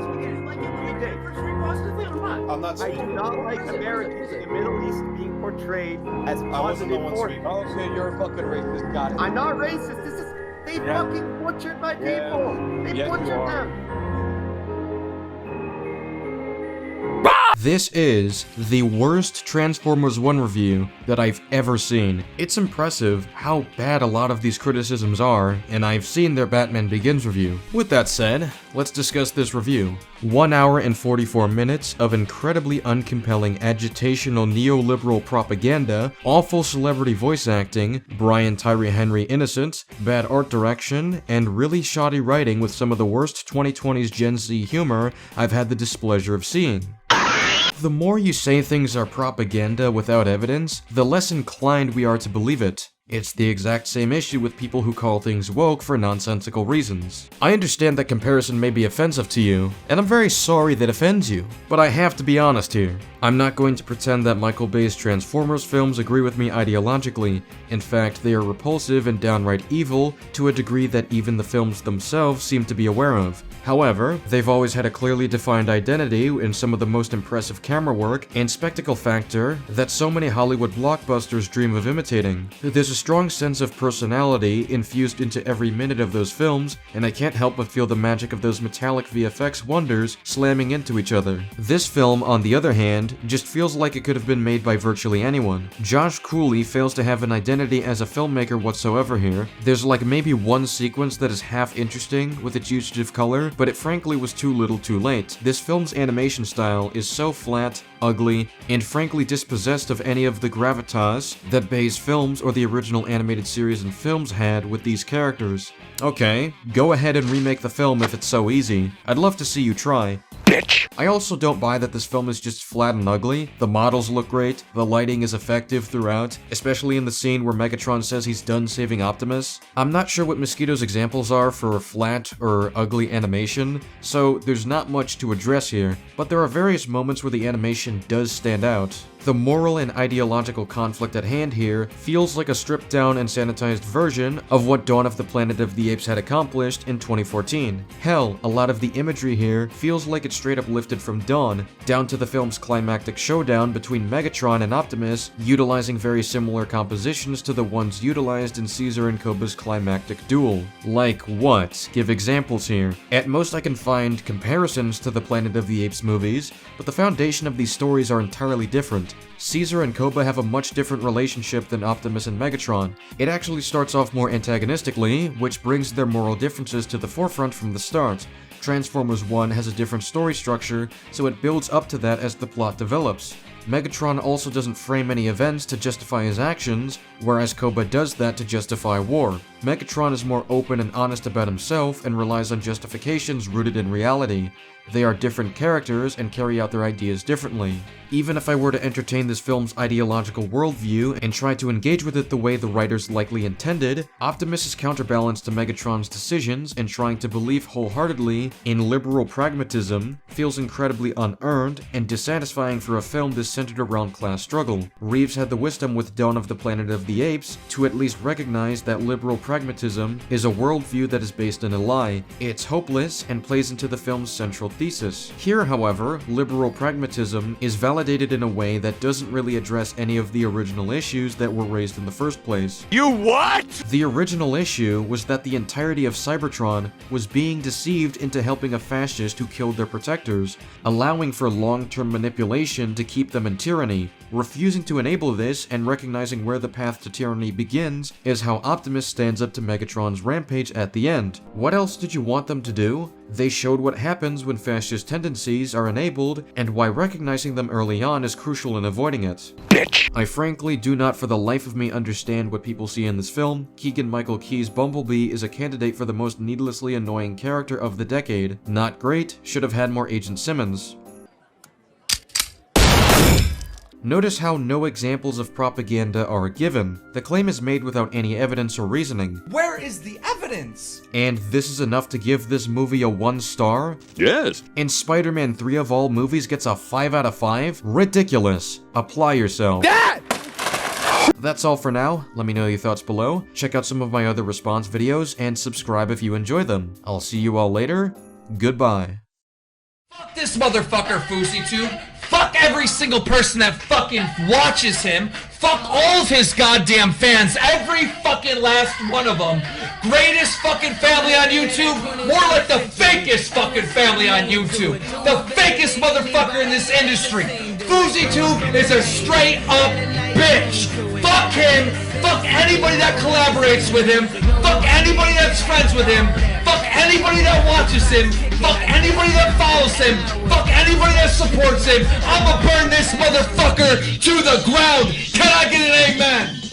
So you didn't like it when You they did. first reposted it or what? I'm not I speaking. do not like Americans in the Middle East being portrayed as I wasn't the positive one forces. speaking. Okay, you're a fucking racist. Got it. I'm not racist. They Yeah. fucking butchered my people. Yeah. They Yes, you butchered are. them. This is the worst Transformers 1 review that I've ever seen. It's impressive how bad a lot of these criticisms are, and I've seen their Batman Begins review. With that said, let's discuss this review. 1 hour and 44 minutes of incredibly uncompelling agitational neoliberal propaganda, awful celebrity voice acting, Brian Tyree Henry innocent, bad art direction, and really shoddy writing with some of the worst 2020s Gen Z humor I've had the displeasure of seeing. The more you say things are propaganda without evidence, the less inclined we are to believe it. It's the exact same issue with people who call things woke for nonsensical reasons. I understand that comparison may be offensive to you, and I'm very sorry that offends you, but I have to be honest here. I'm not going to pretend that Michael Bay's Transformers films agree with me ideologically. In fact, they are repulsive and downright evil to a degree that even the films themselves seem to be aware of. However, they've always had a clearly defined identity in some of the most impressive camera work and spectacle factor that so many Hollywood blockbusters dream of imitating. There's a strong sense of personality infused into every minute of those films, and I can't help but feel the magic of those metallic VFX wonders slamming into each other. This film, on the other hand, just feels like it could have been made by virtually anyone. Josh Cooley fails to have an identity as a filmmaker whatsoever here. There's like maybe one sequence that is half interesting with its usage of color, but it frankly was too little too late. This film's animation style is so flat, ugly, and frankly dispossessed of any of the gravitas that Bay's films or the original animated series and films had with these characters. Okay, go ahead and remake the film if it's so easy. I'd love to see you try. I also don't buy that this film is just flat and ugly. The models look great, the lighting is effective throughout, especially in the scene where Megatron says he's done saving Optimus. I'm not sure what Mosquito's examples are for flat or ugly animation, so there's not much to address here, but there are various moments where the animation does stand out. The moral and ideological conflict at hand here feels like a stripped down and sanitized version of what Dawn of the Planet of the Apes had accomplished in 2014. Hell, a lot of the imagery here feels like it's straight up lifted from Dawn, down to the film's climactic showdown between Megatron and Optimus, utilizing very similar compositions to the ones utilized in Caesar and Koba's climactic duel. Like what? Give examples here. At most I can find comparisons to the Planet of the Apes movies, but the foundation of these stories are entirely different. Caesar and Koba have a much different relationship than Optimus and Megatron. It actually starts off more antagonistically, which brings their moral differences to the forefront from the start. Transformers 1 has a different story structure, so it builds up to that as the plot develops. Megatron also doesn't frame any events to justify his actions, whereas Koba does that to justify war. Megatron is more open and honest about himself and relies on justifications rooted in reality. They are different characters and carry out their ideas differently. Even if I were to entertain this film's ideological worldview and try to engage with it the way the writers likely intended, Optimus' counterbalance to Megatron's decisions and trying to believe wholeheartedly in liberal pragmatism feels incredibly unearned and dissatisfying for a film this centered around class struggle. Reeves had the wisdom with Dawn of the Planet of the Apes to at least recognize that liberal pragmatism is a worldview that is based in a lie. It's hopeless and plays into the film's central thesis. Here, however, liberal pragmatism is validated in a way that doesn't really address any of the original issues that were raised in the first place. You what? The original issue was that the entirety of Cybertron was being deceived into helping a fascist who killed their protectors, allowing for long-term manipulation to keep them in tyranny. Refusing to enable this and recognizing where the path to tyranny begins is how Optimus stands up to Megatron's rampage at the end. What else did you want them to do? They showed what happens when fascist tendencies are enabled and why recognizing them early on is crucial in avoiding it. Bitch. I frankly do not for the life of me understand what people see in this film. Keegan-Michael Key's Bumblebee is a candidate for the most needlessly annoying character of the decade. Not great, should have had more Agent Simmons. Notice how no examples of propaganda are given. The claim is made without any evidence or reasoning. Where is the evidence? And this is enough to give this movie a 1 star? Yes. And Spider-Man 3 of all movies gets a 5 out of 5? Ridiculous. Apply yourself. Dad! That's all for now. Let me know your thoughts below. Check out some of my other response videos and subscribe if you enjoy them. I'll see you all later. Goodbye. this motherfucker, FouseyTube. Fuck every single person that fucking watches him. Fuck all of his goddamn fans. Every fucking last one of them. Greatest fucking family on YouTube. More like the fakest fucking family on YouTube. The fakest motherfucker in this industry. FouseyTube is a straight up bitch. Fuck him. Fuck anybody that collaborates with him. Fuck anybody that's friends with him. Fuck anybody that watches him. Fuck anybody that follows him. Fuck anybody that supports him. I'ma burn this motherfucker to the ground. Can I get an amen?